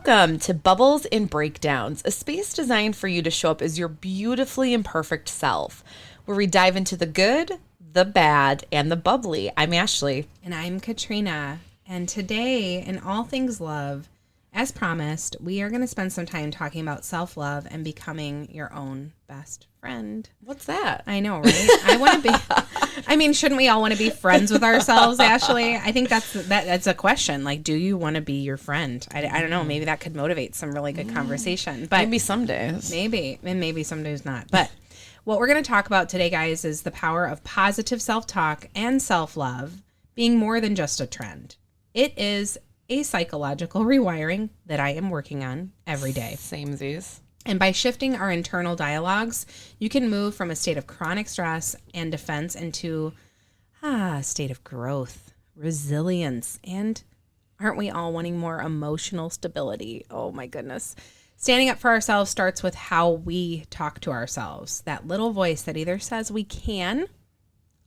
Welcome to Bubbles and Breakdowns, a space designed for you to show up as your beautifully imperfect self, where we dive into the good, the bad, and the bubbly. I'm Ashley. And I'm Katrina. And today, in All Things Love, as promised, we are going to spend some time talking about self-love and becoming your own best friend. What's that? I know, right? I want to be, I mean, shouldn't we all want to be friends with ourselves, Ashley? I think that's a question. Like, do you want to be your friend? I don't know. Maybe that could motivate some really good conversation. But Maybe some days. Maybe, and maybe some days not. But what we're going to talk about today, guys, is the power of positive self-talk and self-love being more than just a trend. It is a psychological rewiring that I am working on every day. Samesies. And by shifting our internal dialogues, you can move from a state of chronic stress and defense into a state of growth, resilience, and aren't we all wanting more emotional stability? Oh my goodness. Standing up for ourselves starts with how we talk to ourselves. That little voice that either says we can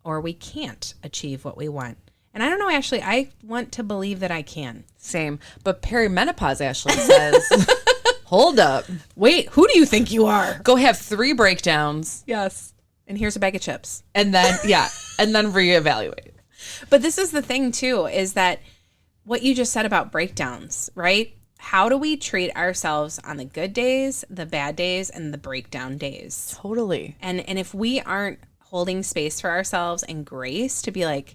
or we can't achieve what we want. And I don't know, Ashley, I want to believe that I can. Same. But perimenopause, Ashley says, hold up. Wait, who do you think you are? Go have 3 breakdowns. Yes. And here's a bag of chips. And then, and then reevaluate. But this is the thing, too, is that what you just said about breakdowns, right? How do we treat ourselves on the good days, the bad days, and the breakdown days? Totally. And if we aren't holding space for ourselves and grace to be like,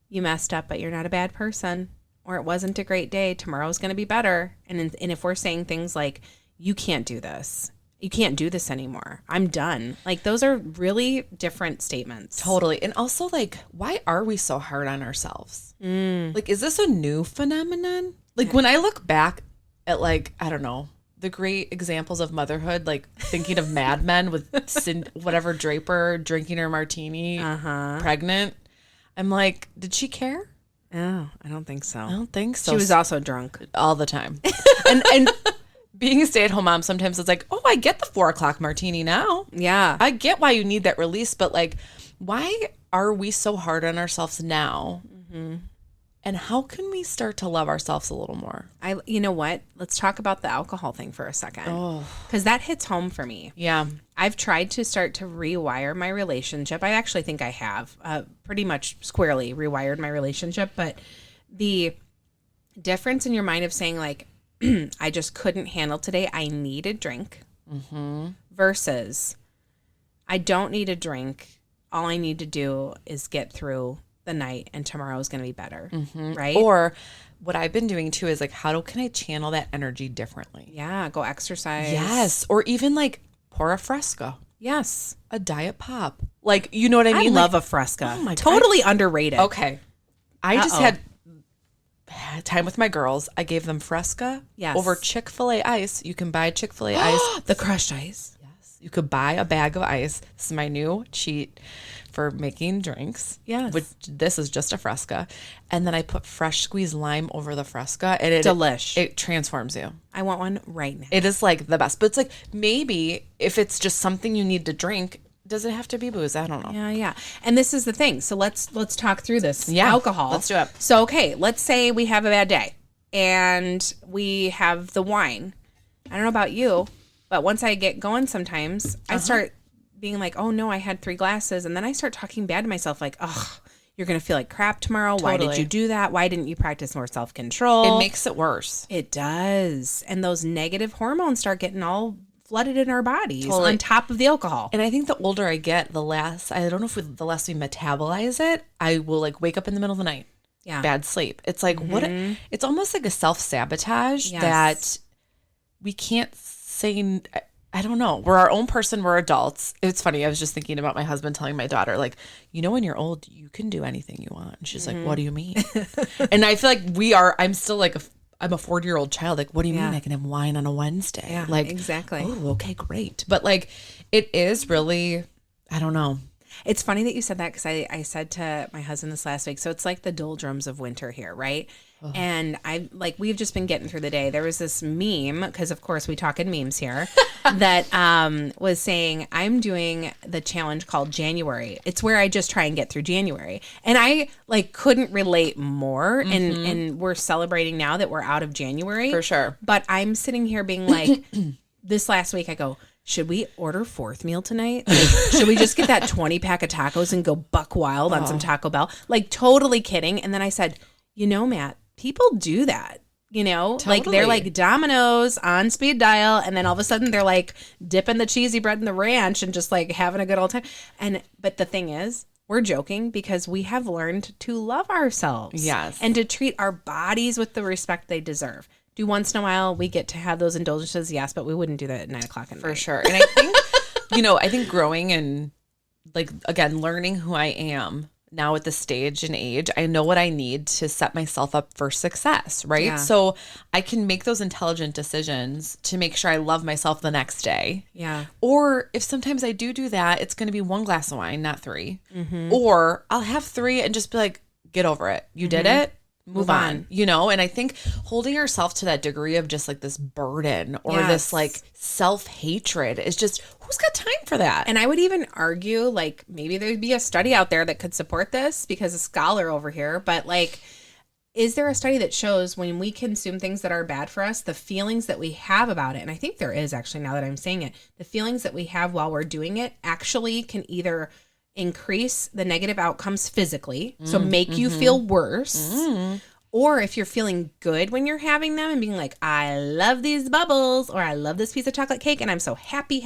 you messed up, but you're not a bad person, or it wasn't a great day, tomorrow's going to be better. And if we're saying things like, you can't do this, you can't do this anymore, I'm done. Like, those are really different statements. Totally. And also, like, why are we so hard on ourselves? Like, is this a new phenomenon? Like, when I look back at, like, I don't know, the great examples of motherhood, like thinking of Mad Men with whatever Draper drinking her martini, pregnant, I'm like, did she care? Oh, I don't think so. I don't think so. She was also drunk. All the time. and being a stay-at-home mom, sometimes it's like, oh, I get the 4:00 martini now. Yeah. I get why you need that release, but like, why are we so hard on ourselves now? Mm-hmm. And how can we start to love ourselves a little more? You know what? Let's talk about the alcohol thing for a second. Oh. Because that hits home for me. Yeah. I've tried to start to rewire my relationship. I actually think I have pretty much squarely rewired my relationship. But the difference in your mind of saying like, I just couldn't handle today, I need a drink, versus I don't need a drink. All I need to do is get through the night and tomorrow is going to be better. Right. Or what I've been doing too is like, how can I channel that energy differently? Yeah. Go exercise. Yes. Or even like pour a Fresca. Yes. A diet pop. Like, you know what I mean? I love like, a Fresca. Oh my God. Totally underrated. Okay. I just had time with my girls. I gave them Fresca over Chick-fil-A ice. You can buy Chick-fil-A ice. The crushed ice. Yes. You could buy a bag of ice. This is my new cheat for making drinks. Yes. This is just a Fresca. And then I put fresh squeezed lime over the Fresca. And it transforms you. I want one right now. It is like the best. But it's like, maybe if it's just something you need to drink, does it have to be booze? I don't know. Yeah. And this is the thing. So let's talk through this. Yeah. Alcohol. Let's do it. So, okay, let's say we have a bad day and we have the wine. I don't know about you, but once I get going sometimes, I start being like, oh no, I had 3 glasses. And then I start talking bad to myself like, oh, you're going to feel like crap tomorrow. Totally. Why did you do that? Why didn't you practice more self-control? It makes it worse. It does. And those negative hormones start getting all flooded in our bodies on top of the alcohol. And I think the older I get, the less we metabolize it, I will like wake up in the middle of the night. Yeah. Bad sleep. It's like, it's almost like a self-sabotage that we can't say, I don't know. We're our own person. We're adults. It's funny. I was just thinking about my husband telling my daughter, like, you know, when you're old, you can do anything you want. And she's like, what do you mean? And I feel like I'm still like I'm a 40-year-old child. Like, what do you mean I can have wine on a Wednesday? Yeah, like, exactly. Oh, okay, great. But like, it is really, I don't know. It's funny that you said that because I said to my husband this last week, so it's like the doldrums of winter here, right? And we've just been getting through the day. There was this meme, because of course we talk in memes here, that was saying, I'm doing the challenge called January. It's where I just try and get through January. And I couldn't relate more. And we're celebrating now that we're out of January. For sure. But I'm sitting here being like, this last week I go, should we order fourth meal tonight? Should we just get that 20 pack of tacos and go buck wild on some Taco Bell? Totally kidding. And then I said, Matt, people do that, totally. They're like Domino's on speed dial. And then all of a sudden they're dipping the cheesy bread in the ranch and just having a good old time. But the thing is, we're joking because we have learned to love ourselves. Yes. And to treat our bodies with the respect they deserve. Do once in a while we get to have those indulgences? Yes, but we wouldn't do that at 9 o'clock at night. For sure. And I think, I think growing and again, learning who I am now at this stage and age, I know what I need to set myself up for success, right? Yeah. So I can make those intelligent decisions to make sure I love myself the next day. Yeah. Or if sometimes I do that, it's going to be 1 glass of wine, not 3. Mm-hmm. Or I'll have 3 and just be like, get over it. You did it. Move on. And I think holding ourselves to that degree of just this burden or this self-hatred is just, who's got time for that? And I would even argue maybe there'd be a study out there that could support this because a scholar over here, but is there a study that shows when we consume things that are bad for us, the feelings that we have about it? And I think there is actually, now that I'm saying it, the feelings that we have while we're doing it actually can either increase the negative outcomes physically, so make you feel worse, or if you're feeling good when you're having them and being like, I love these bubbles, or I love this piece of chocolate cake, and I'm so happy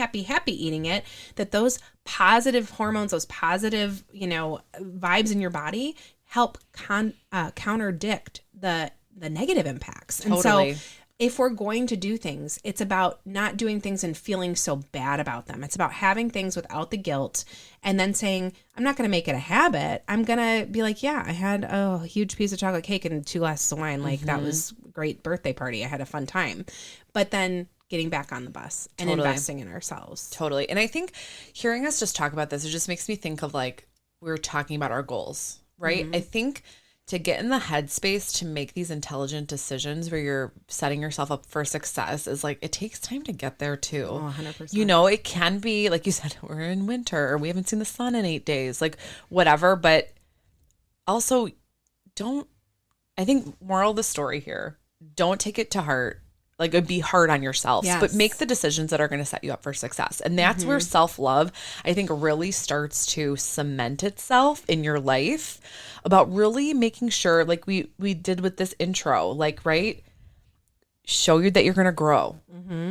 eating it, that those positive hormones, those positive, vibes in your body help counterdict the negative impacts. And totally. So if we're going to do things, it's about not doing things and feeling so bad about them. It's about having things without the guilt and then saying, I'm not going to make it a habit. I'm going to be like, yeah, I had a huge piece of chocolate cake and 2 glasses of wine. That was a great birthday party. I had a fun time. But then getting back on the bus and investing in ourselves. Totally. And I think hearing us just talk about this, it just makes me think of we were talking about our goals, right? I think to get in the headspace to make these intelligent decisions where you're setting yourself up for success is it takes time to get there too. Oh, 100%. It can be, like you said, we're in winter or we haven't seen the sun in 8 days, whatever. But also I think moral of the story here, don't take it to heart. Be hard on yourself, but make the decisions that are going to set you up for success. And that's where self-love, I think, really starts to cement itself in your life about really making sure, we did with this intro, right? Show you that you're going to grow.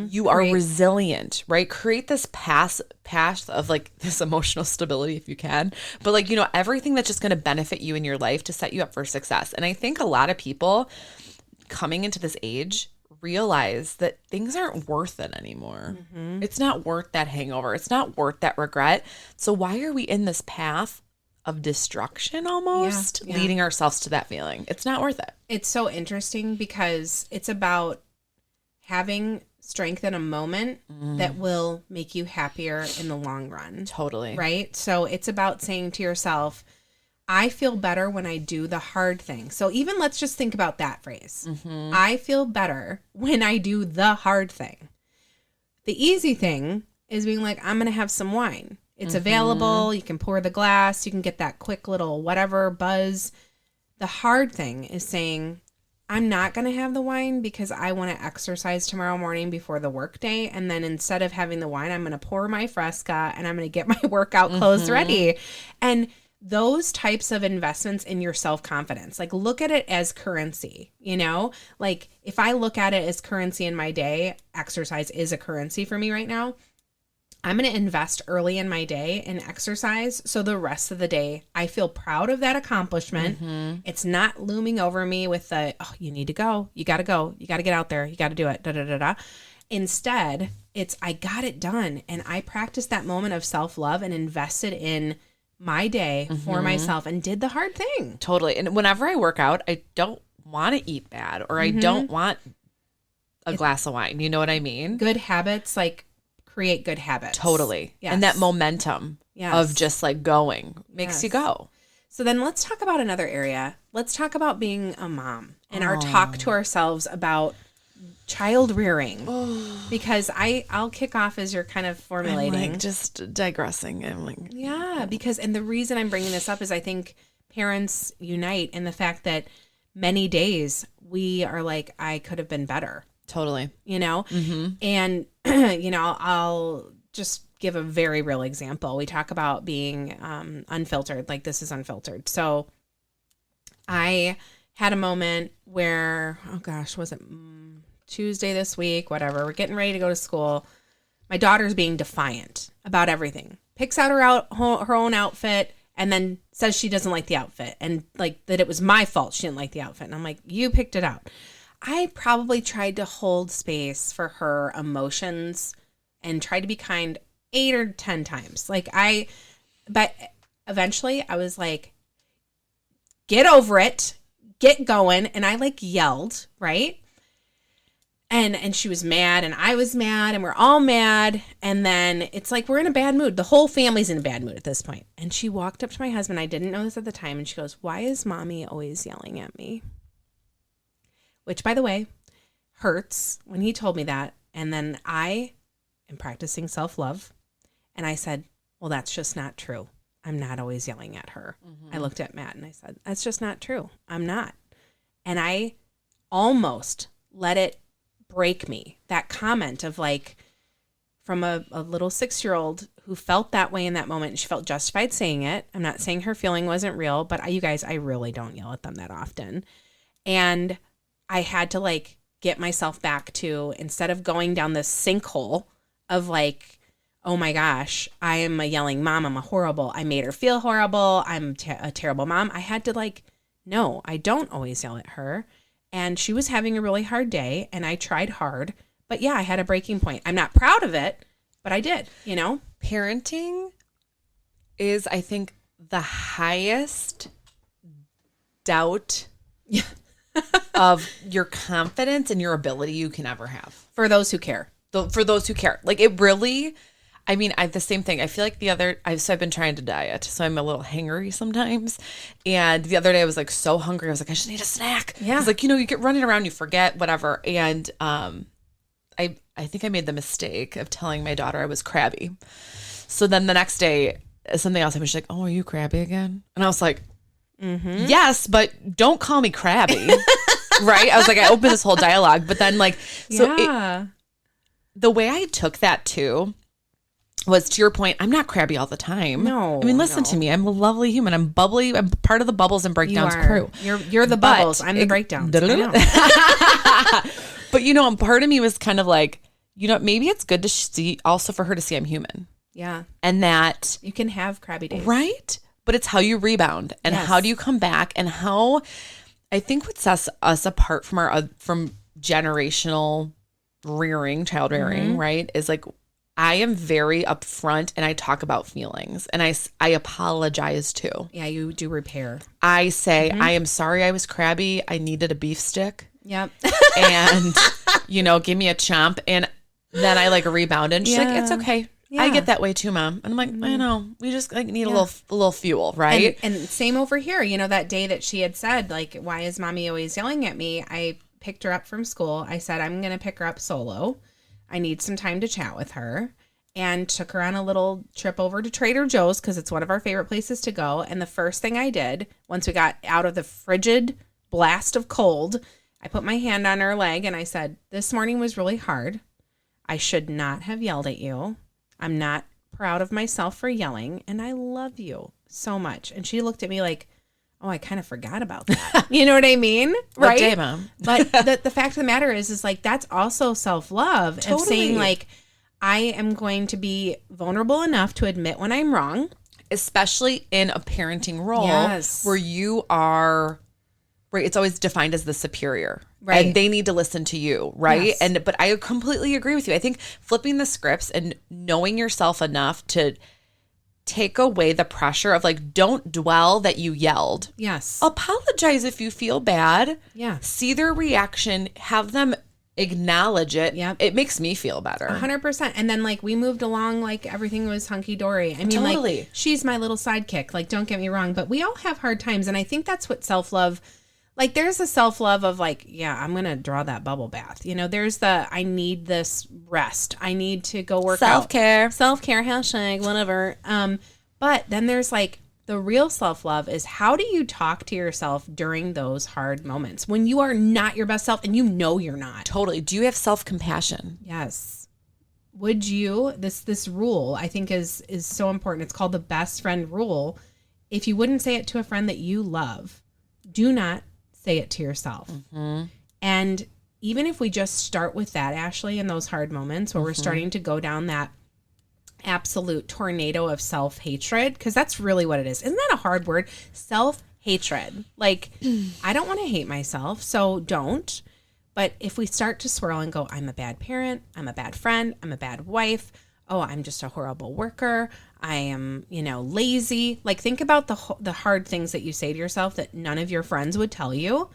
You are resilient, right? Create this path of this emotional stability if you can. But everything that's just going to benefit you in your life to set you up for success. And I think a lot of people coming into this age realize that things aren't worth it anymore. It's not worth that hangover. It's not worth that regret. So why are we in this path of destruction almost, leading ourselves to that feeling? It's not worth it. It's so interesting because it's about having strength in a moment that will make you happier in the long run. Totally. Right? So it's about saying to yourself, I feel better when I do the hard thing. So even let's just think about that phrase. I feel better when I do the hard thing. The easy thing is being like, I'm going to have some wine. It's available. You can pour the glass. You can get that quick little whatever buzz. The hard thing is saying, I'm not going to have the wine because I want to exercise tomorrow morning before the workday. And then instead of having the wine, I'm going to pour my Fresca and I'm going to get my workout clothes ready. And those types of investments in your self-confidence, look at it as currency, if I look at it as currency in my day, exercise is a currency for me right now. I'm going to invest early in my day in exercise. So the rest of the day, I feel proud of that accomplishment. It's not looming over me with you need to go. You got to go. You got to get out there. You got to do it. Instead, it's, I got it done. And I practiced that moment of self-love and invested in my day for myself and did the hard thing. Totally. And whenever I work out, I don't want to eat bad or I don't want a glass of wine. You know what I mean? Good habits, create good habits. Totally. Yes. And that momentum of just going makes you go. So then let's talk about another area. Let's talk about being a mom and our talk to ourselves about child rearing. Because I'll kick off as you're kind of formulating. I'm like just digressing. I'm like, yeah, because, and the reason I'm bringing this up is I think parents unite in the fact that many days we are like, I could have been better. Totally. You know? Mm-hmm. And, you know, I'll just give a very real example. We talk about being unfiltered, like this is unfiltered. So I had a moment where, oh gosh, was it Tuesday this week? Whatever. We're getting ready to go to school. My daughter's being defiant about everything. Picks out her own outfit and then says she doesn't like the outfit and like that it was my fault she didn't like the outfit. And I'm like, you picked it out. I probably tried to hold space for her emotions and tried to be kind 8 or 10 times. But eventually I was like, get over it, get going. And I like yelled, right? And she was mad and I was mad and we're all mad. And then it's like, we're in a bad mood. The whole family's in a bad mood at this point. And she walked up to my husband. I didn't know this at the time. And she goes, why is mommy always yelling at me? Which, by the way, hurts when he told me that. And then I am practicing self-love. And I said, well, that's just not true. I'm not always yelling at her. Mm-hmm. I looked at Matt and I said, that's just not true. I'm not. And I almost let it break me. That comment of like, from a little 6-year-old who felt that way in that moment. And she felt justified saying it. I'm not saying her feeling wasn't real, but you guys, I really don't yell at them that often. And I had to like get myself back to, instead of going down this sinkhole of like, oh my gosh, I am a yelling mom. I made her feel horrible. I'm a terrible mom. I had to like, no, I don't always yell at her. And she was having a really hard day and I tried hard, but yeah, I had a breaking point. I'm not proud of it, but I did, you know? Parenting is, I think, the highest doubt of your confidence and your ability you can ever have. For those who care. For those who care. Like it really, I mean, the same thing. I feel like I've been trying to diet, so I'm a little hangry sometimes. And the other day I was like so hungry. I was like, I just need a snack. Yeah. I was like, you get running around, you forget, whatever. And I think I made the mistake of telling my daughter I was crabby. So then the next day, something else happened. She's like, oh, are you crabby again? And I was like, yes, but don't call me crabby. Right? I was like, I opened this whole dialogue, but then like, so the way I took that too was, to your point, I'm not crabby all the time. No. I mean, listen to me. I'm a lovely human. I'm bubbly. I'm part of the Bubbles and Breakdowns crew. You're the Bubbles. I'm the Breakdowns. But, part of me was kind of like, maybe it's good to see, also for her to see I'm human. Yeah. And that you can have crabby days. Right? But it's how you rebound and how do you come back, and how I think what sets us apart from generational child rearing, right, is like, I am very upfront and I talk about feelings and I apologize too. Yeah, you do repair. I say, I am sorry I was crabby. I needed a beef stick. Yep. And, give me a chomp. And then I like rebound and she's like, it's okay. Yeah. I get that way too, Mom. And I'm like, I know. We just like need a little fuel, right? And same over here. That day that she had said, like, why is Mommy always yelling at me? I picked her up from school. I said, I'm going to pick her up solo. I need some time to chat with her, and took her on a little trip over to Trader Joe's because it's one of our favorite places to go. And the first thing I did, once we got out of the frigid blast of cold, I put my hand on her leg and I said, this morning was really hard. I should not have yelled at you. I'm not proud of myself for yelling, and I love you so much. And she looked at me like, oh, I kind of forgot about that. You know what I mean? Right? What day, Mom? But the fact of the matter is like, that's also self-love. Totally. Of saying like, I am going to be vulnerable enough to admit when I'm wrong. Especially in a parenting role where you are, right, it's always defined as the superior. Right. And they need to listen to you, right? Yes. But I completely agree with you. I think flipping the scripts and knowing yourself enough to take away the pressure of like, don't dwell that you yelled. Yes. Apologize if you feel bad. Yeah. See their reaction. Have them acknowledge it. Yep. It makes me feel better. 100%. And then like we moved along like everything was hunky dory. I mean, totally. Like she's my little sidekick. Like, don't get me wrong, but we all have hard times. And I think that's what self-love, like there's a self-love of like, yeah, I'm going to draw that bubble bath. You know, there's the, I need this rest. I need to go work Self-care. out. Self-care, hashtag, whatever. But then there's like, the real self-love is how do you talk to yourself during those hard moments when you are not your best self and you know you're not? Totally. Do you have self-compassion? Yes. Would you, this rule I think is so important. It's called the best friend rule. If you wouldn't say it to a friend that you love, do not say it to yourself. Mm-hmm. And even if we just start with that, Ashley, in those hard moments where we're starting to go down that absolute tornado of self-hatred, because that's really what it is. Isn't that a hard word? Self-hatred. Like, I don't want to hate myself, so don't. But if we start to swirl and go, I'm a bad parent, I'm a bad friend, I'm a bad wife, oh, I'm just a horrible worker, I am, lazy. Like, think about the hard things that you say to yourself that none of your friends would tell you,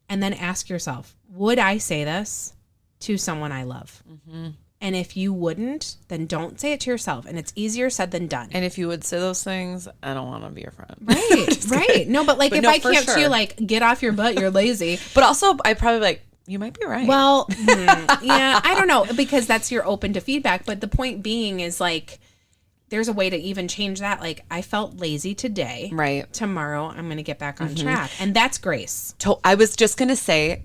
and then ask yourself, would I say this to someone I love? Mm-hmm. And if you wouldn't, then don't say it to yourself. And it's easier said than done. And if you would say those things, I don't want to be your friend. Right, right. No, but like if I can't you like, get off your butt, you're lazy. But also, I probably like, you might be right. Well, yeah, I don't know, because that's you're open to feedback. But the point being is like, there's a way to even change that. Like, I felt lazy today. Right. Tomorrow, I'm going to get back on track. And that's grace. I was just going to say,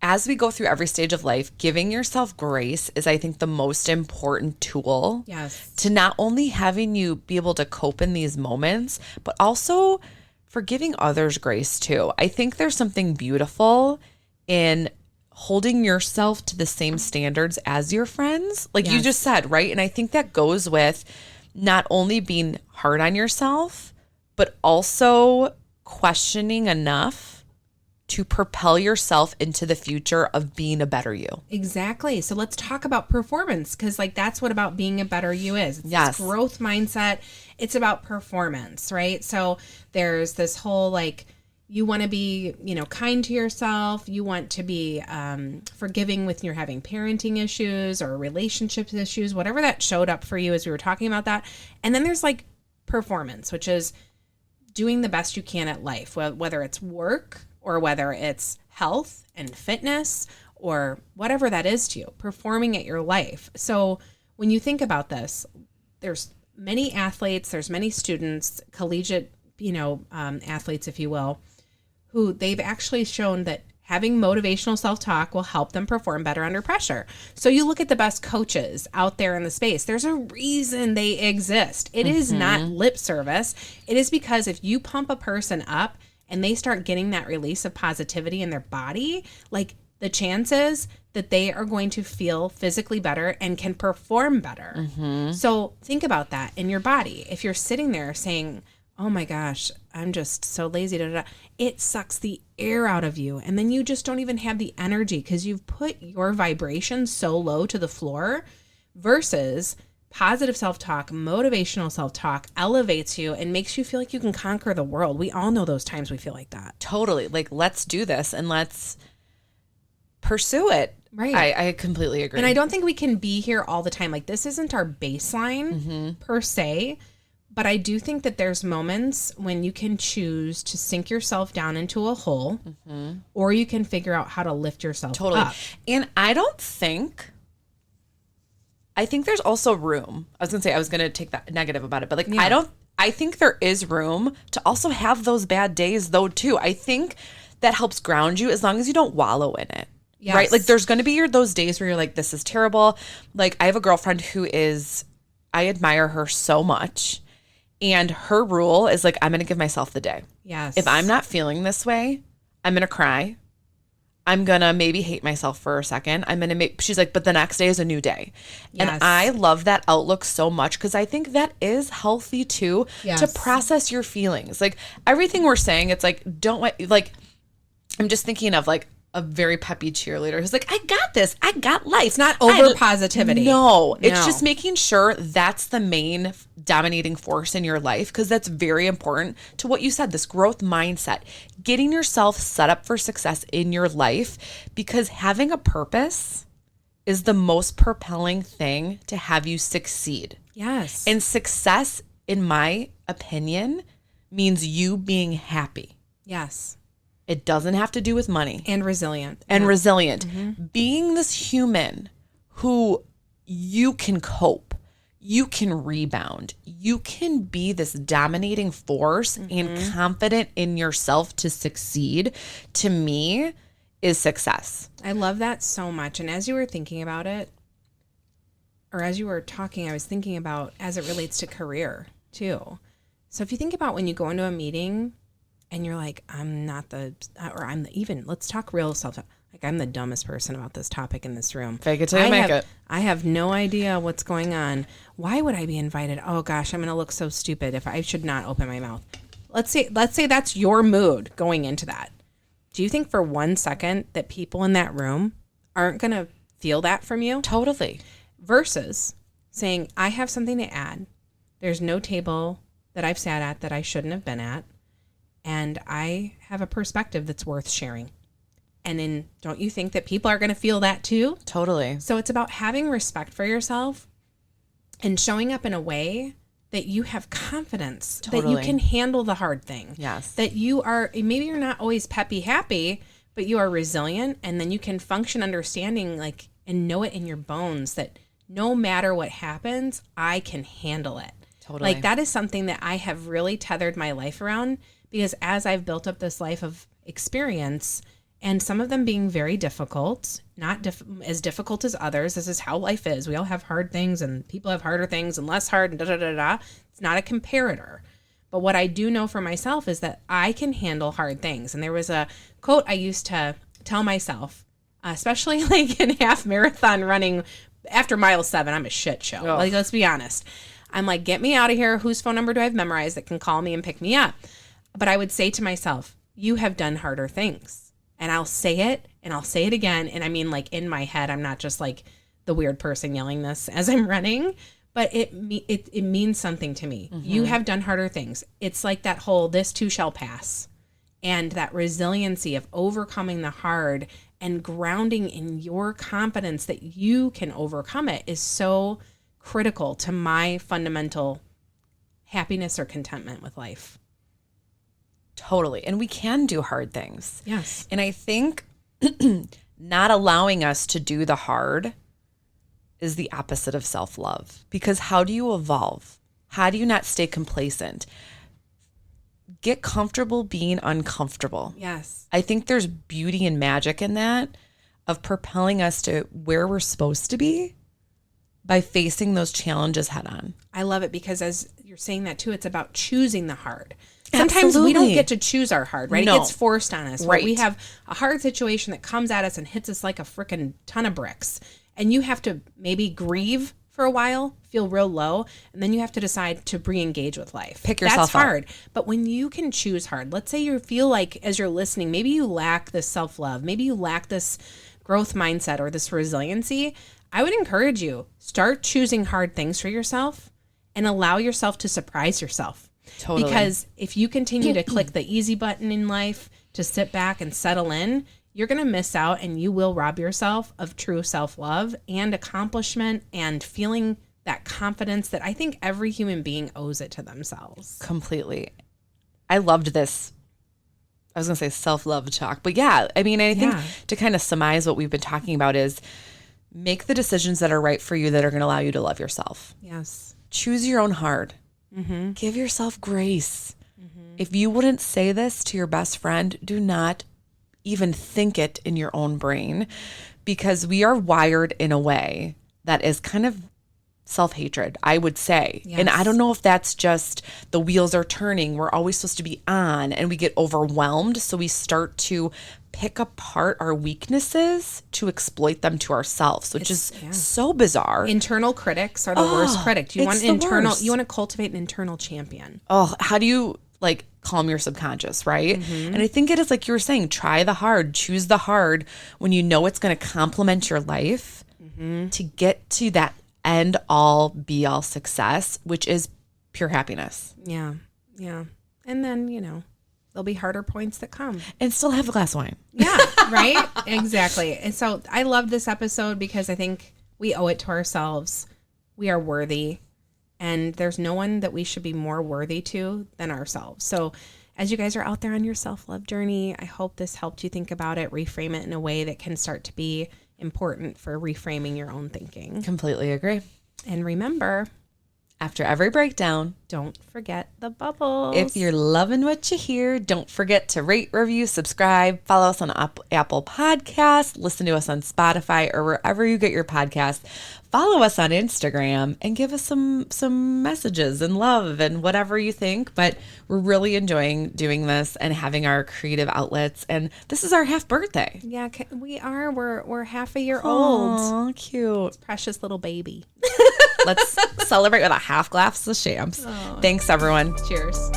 as we go through every stage of life, giving yourself grace is, I think, the most important tool. Yes. To not only having you be able to cope in these moments, but also for giving others grace too. I think there's something beautiful in holding yourself to the same standards as your friends, like you just said, right? And I think that goes with not only being hard on yourself, but also questioning enough to propel yourself into the future of being a better you. Exactly. So let's talk about performance, because like that's what about being a better you is. It's this growth mindset. It's about performance, right? So there's this whole like, you want to be, kind to yourself. You want to be forgiving when you're having parenting issues or relationships issues, whatever that showed up for you as we were talking about that. And then there's like performance, which is doing the best you can at life, whether it's work or whether it's health and fitness or whatever that is to you, performing at your life. So when you think about this, there's many athletes, there's many students, collegiate, athletes, if you will, who they've actually shown that having motivational self-talk will help them perform better under pressure. So you look at the best coaches out there in the space, there's a reason they exist. It is not lip service. It is because if you pump a person up and they start getting that release of positivity in their body, like the chances that they are going to feel physically better and can perform better. Mm-hmm. So think about that in your body. If you're sitting there saying, oh my gosh, I'm just so lazy, it sucks the air out of you. And then you just don't even have the energy because you've put your vibration so low to the floor, versus positive self-talk, motivational self-talk elevates you and makes you feel like you can conquer the world. We all know those times we feel like that. Totally. Like, let's do this and let's pursue it. Right. I completely agree. And I don't think we can be here all the time. Like, this isn't our baseline per se, but I do think that there's moments when you can choose to sink yourself down into a hole, or you can figure out how to lift yourself up. And I think there's also room. I was going to take that negative about it, but like, I think there is room to also have those bad days though, too. I think that helps ground you as long as you don't wallow in it. Yes. Right? Like, there's going to be those days where you're like, this is terrible. Like, I have a girlfriend I admire her so much. And her rule is like, I'm going to give myself the day. Yes. If I'm not feeling this way, I'm going to cry. I'm going to maybe hate myself for a second. She's like, but the next day is a new day. Yes. And I love that outlook so much because I think that is healthy too, to process your feelings. Like, everything we're saying, it's like, I'm just thinking of like a very peppy cheerleader who's like, I got this. I got life. It's not over positivity. No, it's just making sure that's the main dominating force in your life, because that's very important to what you said, this growth mindset, getting yourself set up for success in your life, because having a purpose is the most propelling thing to have you succeed. Yes. And success, in my opinion, means you being happy. Yes. It doesn't have to do with money. And resilient. And resilient. Mm-hmm. Being this human who you can cope, you can rebound, you can be this dominating force and confident in yourself to succeed, to me, is success. I love that so much. And as you were thinking about it, or as you were talking, I was thinking about as it relates to career too. So if you think about when you go into a meeting and you're like, let's talk real self. Like, I'm the dumbest person about this topic in this room. Fake it till you make it. I have no idea what's going on. Why would I be invited? Oh gosh, I'm going to look so stupid if I should not open my mouth. Let's say that's your mood going into that. Do you think for 1 second that people in that room aren't going to feel that from you? Totally. Versus saying, I have something to add. There's no table that I've sat at that I shouldn't have been at. And I have a perspective that's worth sharing. And then don't you think that people are going to feel that too? Totally. So it's about having respect for yourself and showing up in a way that you have confidence, that you can handle the hard thing. Yes. That you are, maybe you're not always peppy happy, but you are resilient, and then you can function understanding, like, and know it in your bones that no matter what happens, I can handle it. Totally. Like, that is something that I have really tethered my life around, because as I've built up this life of experience, and some of them being very difficult, not as difficult as others. This is how life is. We all have hard things, and people have harder things and less hard, and da-da-da-da. It's not a comparator. But what I do know for myself is that I can handle hard things. And there was a quote I used to tell myself, especially like in half marathon running after mile 7, I'm a shit show. Oh. Like, let's be honest. I'm like, get me out of here. Whose phone number do I have memorized that can call me and pick me up? But I would say to myself, you have done harder things. And I'll say it, and I'll say it again. And I mean, like, in my head, I'm not just like the weird person yelling this as I'm running, but it means something to me. Mm-hmm. You have done harder things. It's like that whole, this too shall pass. And that resiliency of overcoming the hard and grounding in your confidence that you can overcome it is so critical to my fundamental happiness or contentment with life. Totally. And we can do hard things. Yes. And I think not allowing us to do the hard is the opposite of self-love. Because how do you evolve? How do you not stay complacent? Get comfortable being uncomfortable. Yes. I think there's beauty and magic in that, of propelling us to where we're supposed to be by facing those challenges head on. I love it, because as you're saying that too, it's about choosing the hard. Sometimes we don't get to choose our hard, right? No. It gets forced on us. Right. We have a hard situation that comes at us and hits us like a freaking ton of bricks. And you have to maybe grieve for a while, feel real low, and then you have to decide to re-engage with life. Pick yourself up. That's hard. But when you can choose hard, let's say you feel like, as you're listening, maybe you lack this self-love, maybe you lack this growth mindset or this resiliency, I would encourage you, start choosing hard things for yourself and allow yourself to surprise yourself. Totally. Because if you continue to click the easy button in life to sit back and settle in, you're going to miss out, and you will rob yourself of true self-love and accomplishment and feeling that confidence that I think every human being owes it to themselves. Completely. I loved this. I was going to say self-love talk, but yeah, I mean, I think to kind of surmise what we've been talking about is make the decisions that are right for you, that are going to allow you to love yourself. Yes. Choose your own hard. Mm-hmm. Give yourself grace. Mm-hmm. If you wouldn't say this to your best friend, do not even think it in your own brain, because we are wired in a way that is kind of self-hatred, I would say. Yes. And I don't know if that's just the wheels are turning. We're always supposed to be on, and we get overwhelmed. So we start to pick apart our weaknesses to exploit them to ourselves, which is so bizarre. Internal critics are the worst critic. You want to cultivate an internal champion. Oh, how do you like calm your subconscious, right? And I think it is like you were saying, try the hard, choose the hard when you know it's going to complement your life to get to that end all be all success, which is pure happiness. Yeah. Yeah. And then, there'll be harder points that come. And still have a glass of wine. Yeah, right? Exactly. And so I love this episode because I think we owe it to ourselves. We are worthy. And there's no one that we should be more worthy to than ourselves. So as you guys are out there on your self-love journey, I hope this helped you think about it, reframe it in a way that can start to be important for reframing your own thinking. Completely agree. And remember, after every breakdown, don't forget the bubbles. If you're loving what you hear, don't forget to rate, review, subscribe, follow us on Apple Podcasts, listen to us on Spotify or wherever you get your podcasts. Follow us on Instagram and give us some messages and love and whatever you think. But we're really enjoying doing this and having our creative outlets. And this is our half birthday. Yeah, we are. We're half a year old. Oh, cute. It's precious little baby. Let's celebrate with a half glass of shams. Oh. Thanks, everyone. Cheers.